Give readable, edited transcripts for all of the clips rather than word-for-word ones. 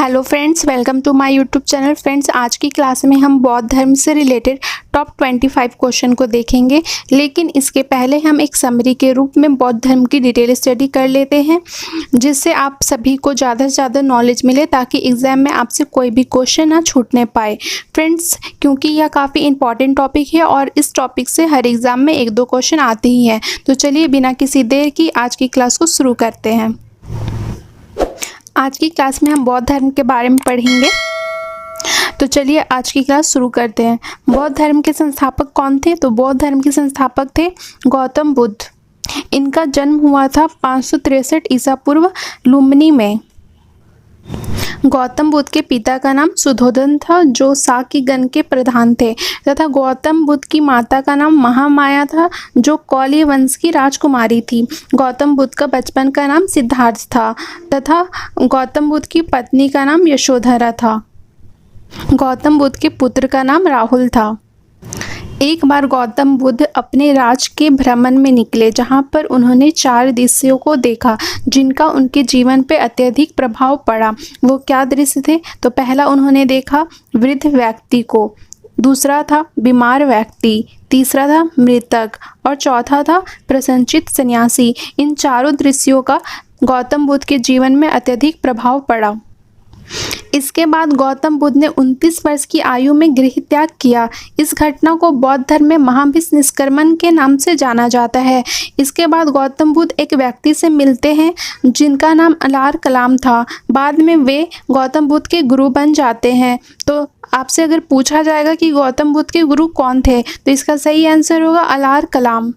Hello friends, welcome to my YouTube channel. Friends, आज की class में हम बौद्ध धर्म से रिलेटेड टॉप 25 क्वेश्चन को देखेंगे, लेकिन इसके पहले हम एक समरी के रूप में बौद्ध धर्म की डिटेल स्टडी कर लेते हैं, जिससे आप सभी को ज़्यादा से ज़्यादा नॉलेज मिले ताकि एग्ज़ाम में आपसे कोई भी क्वेश्चन ना छूटने पाए। फ्रेंड्स, क्योंकि यह काफ़ी इंपॉर्टेंट टॉपिक है और इस टॉपिक से हर एग्ज़ाम में 1-2 क्वेश्चन आते ही हैं। तो चलिए बिना किसी देर की आज की क्लास को शुरू करते हैं। आज की क्लास में हम बौद्ध धर्म के बारे में पढ़ेंगे। तो चलिए आज की क्लास शुरू करते हैं। बौद्ध धर्म के संस्थापक कौन थे? तो बौद्ध धर्म के संस्थापक थे गौतम बुद्ध। इनका जन्म हुआ था 563 ईसा पूर्व लुम्बिनी में। गौतम बुद्ध के पिता का नाम सुधोधन था, जो साक्यगण के प्रधान थे, तथा गौतम बुद्ध की माता का नाम महामाया था, जो कौल्य वंश की राजकुमारी थी। गौतम बुद्ध का बचपन का नाम सिद्धार्थ था तथा गौतम बुद्ध की पत्नी का नाम यशोधरा था। गौतम बुद्ध के पुत्र का नाम राहुल था। एक बार गौतम बुद्ध अपने राज के भ्रमण में निकले, जहाँ पर उन्होंने 4 दृश्यों को देखा जिनका उनके जीवन पर अत्यधिक प्रभाव पड़ा। वो क्या दृश्य थे? तो पहला उन्होंने देखा वृद्ध व्यक्ति को, दूसरा था बीमार व्यक्ति, तीसरा था मृतक और चौथा था प्रसन्नचित्त सन्यासी। इन चारों दृश्यों का गौतम बुद्ध के जीवन में अत्यधिक प्रभाव पड़ा। इसके बाद गौतम बुद्ध ने 29 वर्ष की आयु में गृह त्याग किया। इस घटना को बौद्ध धर्म में महाभीष्म निष्क्रमण के नाम से जाना जाता है। इसके बाद गौतम बुद्ध एक व्यक्ति से मिलते हैं जिनका नाम अलार कलाम था। बाद में वे गौतम बुद्ध के गुरु बन जाते हैं। तो आपसे अगर पूछा जाएगा कि गौतम बुद्ध के गुरु कौन थे, तो इसका सही आंसर होगा अलार कलाम।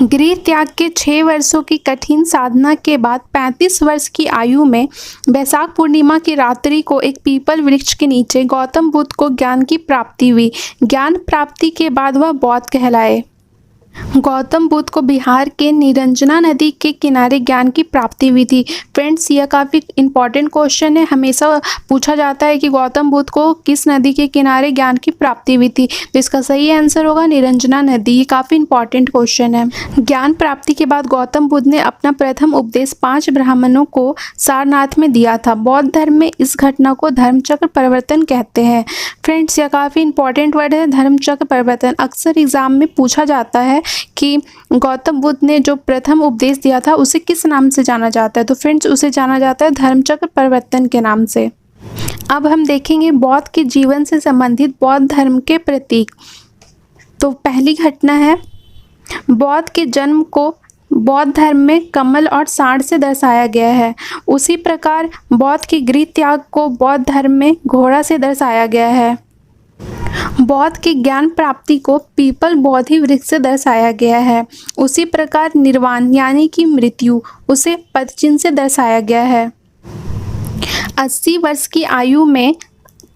गृह त्याग के 6 वर्षों की कठिन साधना के बाद 35 वर्ष की आयु में बैसाख पूर्णिमा की रात्रि को एक पीपल वृक्ष के नीचे गौतम बुद्ध को ज्ञान की प्राप्ति हुई। ज्ञान प्राप्ति के बाद वह बौद्ध कहलाए। गौतम बुद्ध को बिहार के निरंजना नदी के किनारे ज्ञान की प्राप्ति हुई थी। फ्रेंड्स, यह काफ़ी इंपॉर्टेंट क्वेश्चन है। हमेशा पूछा जाता है कि गौतम बुद्ध को किस नदी के किनारे ज्ञान की प्राप्ति हुई थी, तो इसका सही आंसर होगा निरंजना नदी। ये काफ़ी इंपॉर्टेंट क्वेश्चन है। ज्ञान प्राप्ति के बाद गौतम बुद्ध ने अपना प्रथम उपदेश 5 ब्राह्मणों को सारनाथ में दिया था। बौद्ध धर्म में इस घटना को धर्मचक्र परिवर्तन कहते हैं। फ्रेंड्स, यह काफ़ी इंपॉर्टेंट वर्ड है, धर्मचक्र परिवर्तन। अक्सर एग्जाम में पूछा जाता है कि गौतम बुद्ध ने जो प्रथम उपदेश दिया था उसे किस नाम से जाना जाता है? तो फ्रेंड्स, उसे जाना जाता है धर्मचक्र परिवर्तन के नाम से। अब हम देखेंगे बौद्ध के जीवन से संबंधित बौद्ध धर्म के प्रतीक। तो पहली घटना है, बौद्ध के जन्म को बौद्ध धर्म में कमल और सांड से दर्शाया गया है। उसी प्रकार बौद्ध के गृह त्याग को बौद्ध धर्म में घोड़ा से दर्शाया गया है। बौद्ध की ज्ञान प्राप्ति को पीपल बोधि वृक्ष से दर्शाया गया है। उसी प्रकार निर्वाण यानी कि मृत्यु, उसे पदचिन्ह से दर्शाया गया है। 80 वर्ष की आयु में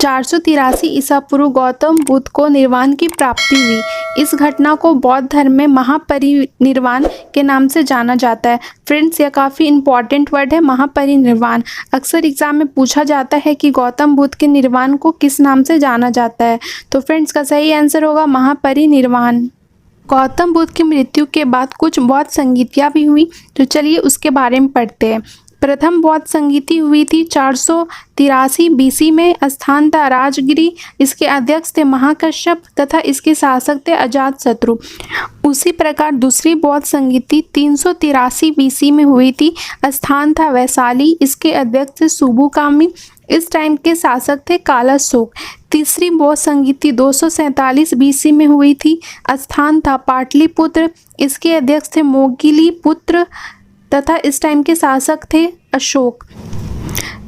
483 ईसा पूर्व गौतम बुद्ध को निर्वाण की प्राप्ति हुई। इस घटना को बौद्ध धर्म में महापरिनिर्वाण के नाम से जाना जाता है। फ्रेंड्स, यह काफ़ी इंपॉर्टेंट वर्ड है, महापरिनिर्वाण। अक्सर एग्जाम में पूछा जाता है कि गौतम बुद्ध के निर्वाण को किस नाम से जाना जाता है, तो फ्रेंड्स का सही आंसर होगा महापरिनिर्वाण। गौतम बुद्ध की मृत्यु के बाद कुछ बौद्ध संगीतियाँ भी हुई, तो चलिए उसके बारे में पढ़ते हैं। प्रथम बौद्ध संगीति हुई थी 483 BC में। स्थान था राजगिरी। इसके अध्यक्ष थे महाकश्यप तथा इसके शासक थे अजातशत्रु। उसी प्रकार दूसरी बौद्ध संगीति 383 BC में हुई थी। स्थान था वैशाली। इसके अध्यक्ष थे सुबुकामी। इस टाइम के शासक थे कालाशोक। तीसरी बौद्ध संगीति 247 BC में हुई थी। स्थान था पाटलिपुत्र। इसके अध्यक्ष थे मोगिली पुत्र तथा इस टाइम के शासक थे अशोक।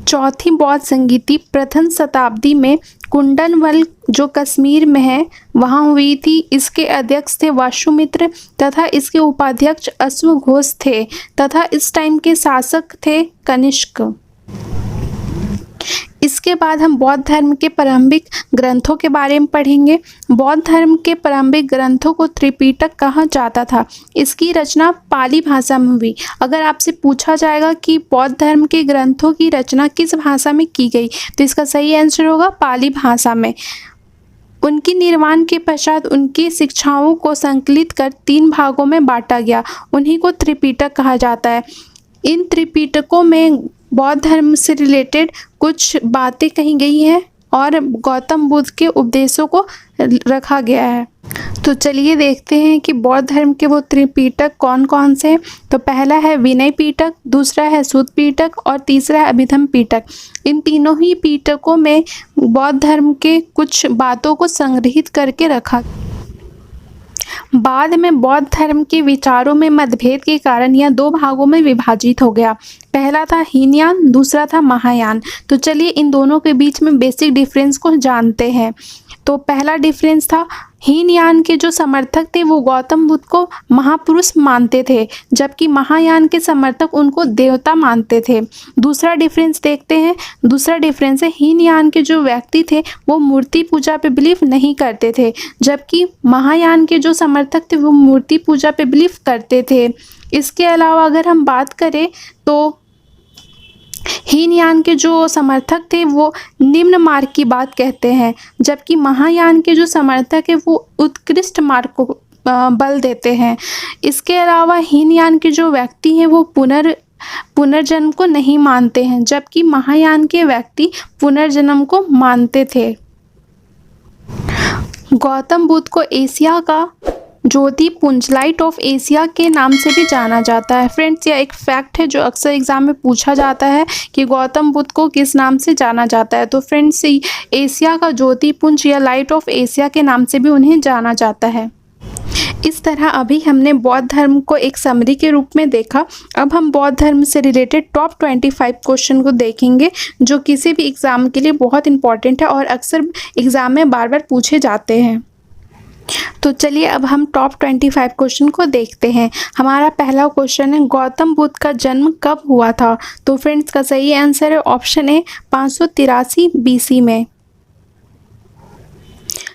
चौथी बौद्ध संगीति प्रथम शताब्दी में कुंडनवल, जो कश्मीर में है, वहाँ हुई थी। इसके अध्यक्ष थे वासुमित्र तथा इसके उपाध्यक्ष अश्वघोष थे तथा इस टाइम के शासक थे कनिष्क। इसके बाद हम बौद्ध धर्म के प्रारंभिक ग्रंथों के बारे में पढ़ेंगे। बौद्ध धर्म के प्रारंभिक ग्रंथों को त्रिपिटक कहा जाता था। इसकी रचना पाली भाषा में हुई। अगर आपसे पूछा जाएगा कि बौद्ध धर्म के ग्रंथों की रचना किस भाषा में की गई, तो इसका सही आंसर होगा पाली भाषा में। उनकी निर्वाण के पश्चात उनकी शिक्षाओं को संकलित कर 3 भागों में बांटा गया। उन्हीं को त्रिपिटक कहा जाता है। इन त्रिपिटकों में बौद्ध धर्म से रिलेटेड कुछ बातें कही गई हैं और गौतम बुद्ध के उपदेशों को रखा गया है। तो चलिए देखते हैं कि बौद्ध धर्म के वो त्रिपिटक कौन कौन से हैं। तो पहला है विनय पिटक, दूसरा है सुत्त पिटक और तीसरा है अभिधम्म पिटक। इन तीनों ही पिटकों में बौद्ध धर्म के कुछ बातों को संग्रहित करके रखा। बाद में बौद्ध धर्म के विचारों में मतभेद के कारण यह दो भागों में विभाजित हो गया। पहला था हीनयान, दूसरा था महायान। तो चलिए इन दोनों के बीच में बेसिक डिफरेंस को जानते हैं। तो पहला डिफरेंस था हीनयान के जो समर्थक थे वो गौतम बुद्ध को महापुरुष मानते थे, जबकि महायान के समर्थक उनको देवता मानते थे। दूसरा डिफरेंस देखते हैं। दूसरा डिफरेंस है हीनयान के जो व्यक्ति थे वो मूर्ति पूजा पे बिलीव नहीं करते थे, जबकि महायान के जो समर्थक थे वो मूर्ति पूजा पे बिलीव करते थे। इसके अलावा अगर हम बात करें तो हीनयान के जो समर्थक थे वो निम्न मार्ग की बात कहते हैं, जबकि महायान के जो समर्थक है वो उत्कृष्ट मार्ग को बल देते हैं। इसके अलावा हीनयान के जो व्यक्ति हैं वो पुनर्जन्म को नहीं मानते हैं, जबकि महायान के व्यक्ति पुनर्जन्म को मानते थे। गौतम बुद्ध को एशिया का ज्योति पुंज, लाइट ऑफ एशिया के नाम से भी जाना जाता है। फ्रेंड्स, यह एक फैक्ट है जो अक्सर एग्जाम में पूछा जाता है कि गौतम बुद्ध को किस नाम से जाना जाता है। तो फ्रेंड्स, एशिया का ज्योति पुंज या लाइट ऑफ एशिया के नाम से भी उन्हें जाना जाता है। इस तरह अभी हमने बौद्ध धर्म को एक समरी के रूप में देखा। अब हम बौद्ध धर्म से रिलेटेड टॉप 25 क्वेश्चन को देखेंगे जो किसी भी एग्ज़ाम के लिए बहुत इंपॉर्टेंट है और अक्सर एग्ज़ाम में बार बार पूछे जाते हैं। तो चलिए अब हम टॉप 25 क्वेश्चन को देखते हैं। हमारा पहला क्वेश्चन है गौतम बुद्ध का जन्म कब हुआ था। तो फ्रेंड्स, का सही आंसर है ऑप्शन ए 583 BC में।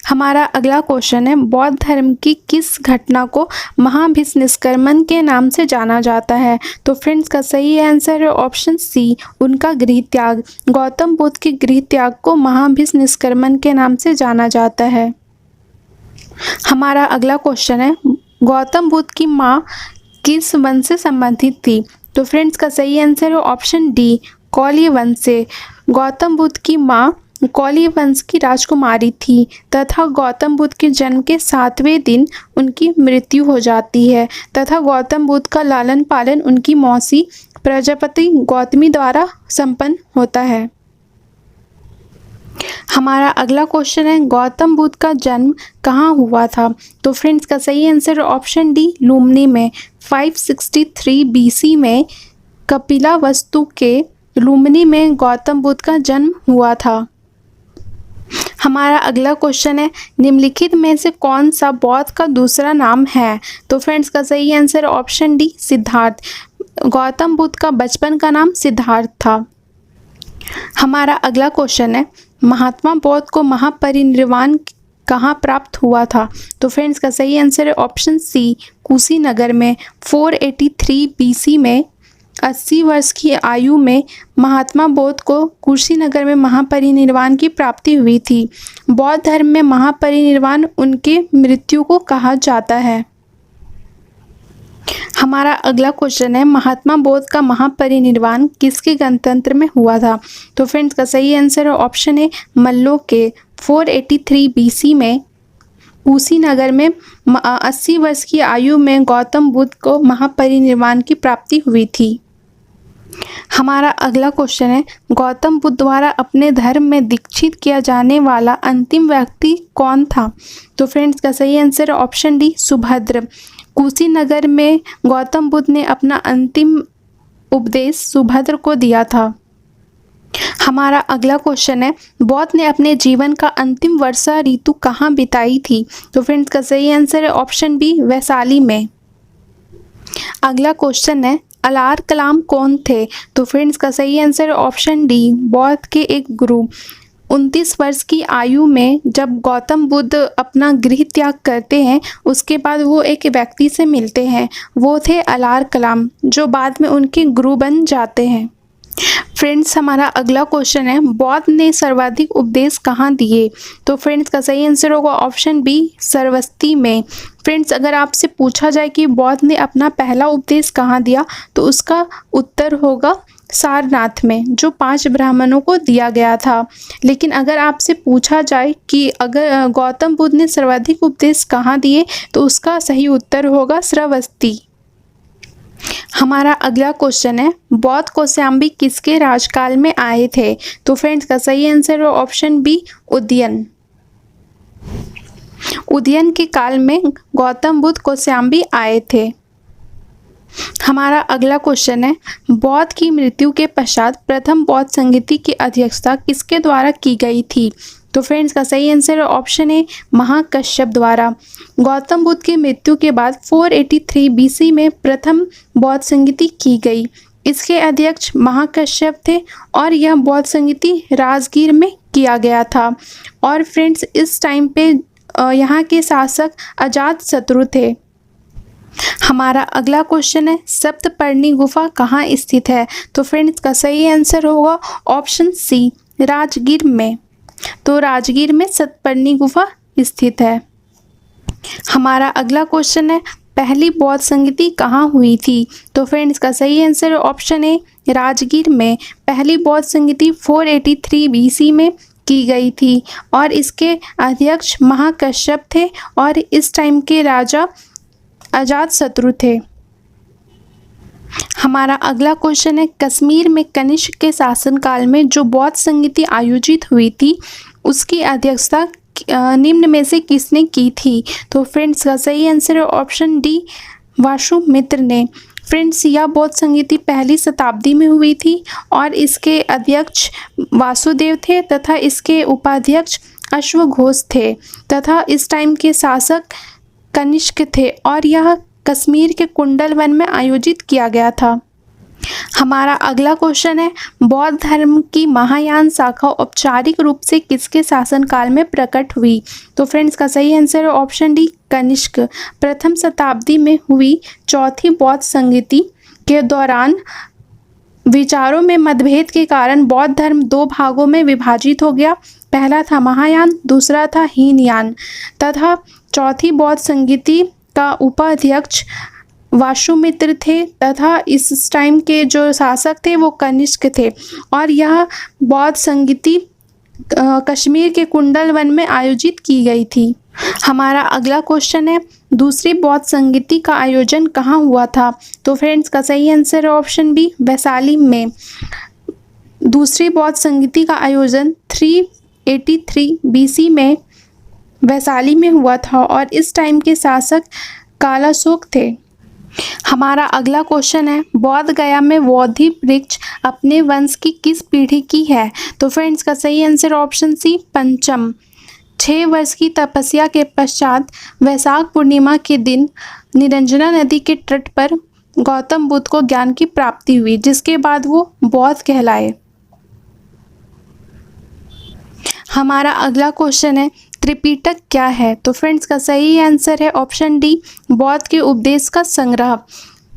हमारा अगला क्वेश्चन है बौद्ध धर्म की किस घटना को महाभिनिष्क्रमण के नाम से जाना जाता है। तो फ्रेंड्स, का सही आंसर है ऑप्शन सी, उनका गृह त्याग। गौतम बुद्ध के गृह त्याग को महाभिनिष्क्रमण के नाम से जाना जाता है। हमारा अगला क्वेश्चन है गौतम बुद्ध की माँ किस वंश से संबंधित थी। तो फ्रेंड्स, का सही आंसर है ऑप्शन डी, कौल्य वंश से। गौतम बुद्ध की माँ कौल्य वंश की राजकुमारी थी तथा गौतम बुद्ध के जन्म के 7वें दिन उनकी मृत्यु हो जाती है तथा गौतम बुद्ध का लालन पालन उनकी मौसी प्रजापति गौतमी द्वारा संपन्न होता है। हमारा अगला क्वेश्चन है गौतम बुद्ध का जन्म कहाँ हुआ था। तो फ्रेंड्स, का सही आंसर ऑप्शन डी, लुम्बिनी में। 563 BC में कपिलावस्तु के लुम्बिनी में गौतम बुद्ध का जन्म हुआ था। हमारा अगला क्वेश्चन है निम्नलिखित में से कौन सा बौद्ध का दूसरा नाम है। तो फ्रेंड्स, का सही answer option D, Siddharth. Gautam Buddha का बचपन का नाम सिद्धार्थ था। हमारा अगला क्वेश्चन है महात्मा बौद्ध को महापरिनिर्वाण कहाँ प्राप्त हुआ था। तो फ्रेंड्स, का सही आंसर है ऑप्शन सी, कुशीनगर में। 483 BC में 80 वर्ष की आयु में महात्मा बौद्ध को कुशीनगर में महापरिनिर्वाण की प्राप्ति हुई थी। बौद्ध धर्म में महापरिनिर्वाण उनके मृत्यु को कहा जाता है। हमारा अगला क्वेश्चन है महात्मा बौद्ध का महापरिनिर्वाण किसके गणतंत्र में हुआ था। तो फ्रेंड्स, का सही आंसर है ऑप्शन ए, मल्लों के। 483 BC में कुशीनगर में 80 वर्ष की आयु में गौतम बुद्ध को महापरिनिर्वाण की प्राप्ति हुई थी। हमारा अगला क्वेश्चन है गौतम बुद्ध द्वारा अपने धर्म में दीक्षित किया जाने वाला अंतिम व्यक्ति कौन था। तो फ्रेंड्स, का सही आंसर है ऑप्शन डी, सुभद्र। कुशीनगर में गौतम बुद्ध ने अपना अंतिम उपदेश सुभद्र को दिया था। हमारा अगला क्वेश्चन है बौद्ध ने अपने जीवन का अंतिम वर्षा ऋतु कहाँ बिताई थी। तो फ्रेंड्स, का सही आंसर है ऑप्शन बी, वैशाली में। अगला क्वेश्चन है अलार कलाम कौन थे। तो फ्रेंड्स, का सही आंसर है ऑप्शन डी, बौद्ध के एक गुरु। 29 वर्ष की आयु में जब गौतम बुद्ध अपना गृह त्याग करते हैं उसके बाद वो एक व्यक्ति से मिलते हैं, वो थे अलार कलाम, जो बाद में उनके गुरु बन जाते हैं। फ्रेंड्स, हमारा अगला क्वेश्चन है बौद्ध ने सर्वाधिक उपदेश कहाँ दिए। तो फ्रेंड्स, का सही आंसर होगा ऑप्शन बी, सरस्वती में। फ्रेंड्स, अगर आपसे पूछा जाए कि बौद्ध ने अपना पहला उपदेश कहाँ दिया, तो उसका उत्तर होगा सारनाथ में, जो 5 ब्राह्मणों को दिया गया था। लेकिन अगर आपसे पूछा जाए कि अगर गौतम बुद्ध ने सर्वाधिक उपदेश कहाँ दिए, तो उसका सही उत्तर होगा श्रावस्ती। हमारा अगला क्वेश्चन है, बौद्ध कौशाम्बी किसके राजकाल में आए थे? तो फ्रेंड्स, का सही आंसर है ऑप्शन बी, उदयन। उदयन के काल में गौतम बुद्ध कौशाम्बी आए थे। हमारा अगला क्वेश्चन है, बौद्ध की मृत्यु के पश्चात प्रथम बौद्ध संगीति की अध्यक्षता किसके द्वारा की गई थी? तो फ्रेंड्स, का सही आंसर है ऑप्शन ए, महाकश्यप द्वारा। गौतम बुद्ध की मृत्यु के बाद 483 BC में प्रथम बौद्ध संगीति की गई। इसके अध्यक्ष महाकश्यप थे और यह बौद्ध संगीति राजगीर में किया गया था। और फ्रेंड्स, इस टाइम पे यहाँ के शासक अजातशत्रु थे। हमारा अगला क्वेश्चन है, सप्तपर्णी गुफा कहाँ स्थित है? तो फ्रेंड्स, का सही आंसर होगा ऑप्शन सी, राजगीर में। तो राजगीर में सप्तपर्णी गुफा स्थित है। हमारा अगला क्वेश्चन है, पहली बौद्ध संगीति कहाँ हुई थी? तो फ्रेंड्स, का सही आंसर है ऑप्शन ए, राजगीर में। पहली बौद्ध संगीति 483 BC में की गई थी और इसके अध्यक्ष महाकश्यप थे और इस टाइम के राजा अजातशत्रु थे। हमारा अगला क्वेश्चन है, कश्मीर में कनिष्क के शासनकाल में जो बौद्ध संगीति आयोजित हुई थी, उसकी अध्यक्षता निम्न में से किसने की थी? तो फ्रेंड्स, का सही आंसर है ऑप्शन डी, वासुमित्र ने। फ्रेंड्स, यह बौद्ध संगीति पहली शताब्दी में हुई थी और इसके अध्यक्ष वासुदेव थे तथा इसके उपाध्यक्ष अश्वघोष थे तथा इस टाइम के शासक कनिष्क थे और यह कश्मीर के कुंडल वन में आयोजित किया गया था। हमारा अगला क्वेश्चन है, बौद्ध धर्म की महायान शाखा औपचारिक रूप से किसके शासनकाल में प्रकट हुई? तो फ्रेंड्स, का सही आंसर है ऑप्शन डी, कनिष्क। प्रथम शताब्दी में हुई चौथी बौद्ध संगीति के दौरान विचारों में मतभेद के कारण बौद्ध धर्म 2 भागों में विभाजित हो गया। पहला था महायान, दूसरा था हीनयान तथा चौथी बौद्ध संगीति का उपाध्यक्ष वासुमित्र थे तथा इस टाइम के जो शासक थे वो कनिष्क थे और यह बौद्ध संगीति कश्मीर के कुंडल वन में आयोजित की गई थी। हमारा अगला क्वेश्चन है, दूसरी बौद्ध संगीति का आयोजन कहाँ हुआ था? तो फ्रेंड्स, का सही आंसर है ऑप्शन बी, वैशाली में। दूसरी बौद्ध संगीति का आयोजन 383 BC में वैशाली में हुआ था और इस टाइम के शासक कालाशोक थे। हमारा अगला क्वेश्चन है, बोध गया में बोधि वृक्ष अपने वंश की किस पीढ़ी की है? तो फ्रेंड्स, का सही आंसर ऑप्शन सी, पंचम। 6 वर्ष की तपस्या के पश्चात वैशाख पूर्णिमा के दिन निरंजना नदी के तट पर गौतम बुद्ध को ज्ञान की प्राप्ति हुई, जिसके बाद वो बौद्ध कहलाए। हमारा अगला क्वेश्चन है, त्रिपिटक क्या है? तो फ्रेंड्स, का सही आंसर है ऑप्शन डी, बौद्ध के उपदेश का संग्रह।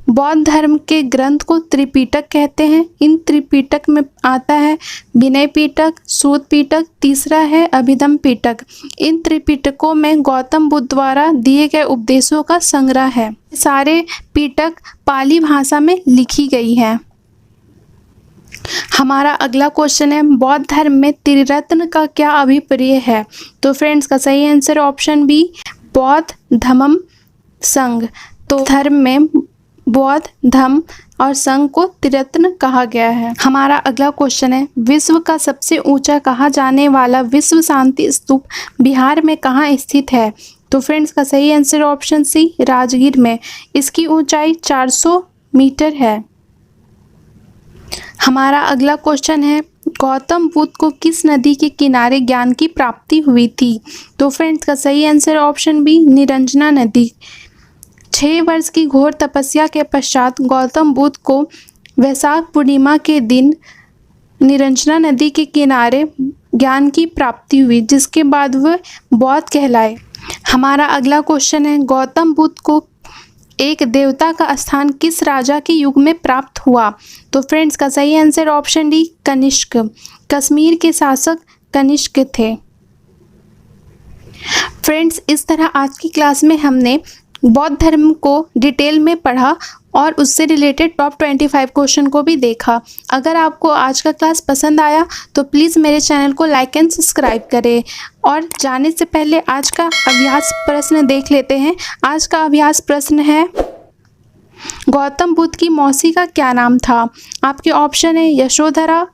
बौद्ध धर्म के ग्रंथ को त्रिपिटक कहते हैं। इन त्रिपिटक में आता है विनय पिटक, सूत पिटक, तीसरा है अभिधम पिटक। इन त्रिपिटकों में गौतम बुद्ध द्वारा दिए गए उपदेशों का संग्रह है। सारे पिटक पाली भाषा में लिखी गई है। हमारा अगला क्वेश्चन है, बौद्ध धर्म में त्रिरत्न का क्या अभिप्राय है? तो फ्रेंड्स, का सही आंसर ऑप्शन बी, बौद्ध धम्म संघ। तो धर्म में बौद्ध धम्म और संघ को त्रिरत्न कहा गया है। हमारा अगला क्वेश्चन है, विश्व का सबसे ऊंचा कहा जाने वाला विश्व शांति स्तूप बिहार में कहाँ स्थित है? तो फ्रेंड्स, का सही आंसर ऑप्शन सी, राजगीर में। इसकी ऊंचाई 400 मीटर है। हमारा अगला क्वेश्चन है, गौतम बुद्ध को किस नदी के किनारे ज्ञान की प्राप्ति हुई थी? तो फ्रेंड्स, का सही आंसर ऑप्शन बी, निरंजना नदी। 6 वर्ष की घोर तपस्या के पश्चात गौतम बुद्ध को वैशाख पूर्णिमा के दिन निरंजना नदी के किनारे ज्ञान की प्राप्ति हुई, जिसके बाद वह बौद्ध कहलाए। हमारा अगला क्वेश्चन है, गौतम बुद्ध को एक देवता का स्थान किस राजा के युग में प्राप्त हुआ? तो फ्रेंड्स, का सही answer option D, Kanishka. Kashmir के शासक कनिष्क थे। फ्रेंड्स, इस तरह आज की क्लास में हमने बौद्ध धर्म को डिटेल में पढ़ा और उससे रिलेटेड टॉप 25 क्वेश्चन को भी देखा। अगर आपको आज का क्लास पसंद आया तो प्लीज़ मेरे चैनल को लाइक एंड सब्सक्राइब करें। और जाने से पहले आज का अभ्यास प्रश्न देख लेते हैं। आज का अभ्यास प्रश्न है, गौतम बुद्ध की मौसी का क्या नाम था? आपके ऑप्शन है यशोधरा,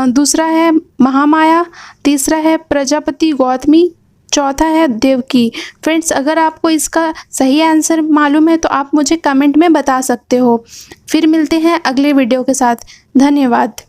दूसरा है महामाया, तीसरा है प्रजापति गौतमी, चौथा है देवकी। फ्रेंड्स, अगर आपको इसका सही आंसर मालूम है तो आप मुझे कमेंट में बता सकते हो। फिर मिलते हैं अगले वीडियो के साथ। धन्यवाद।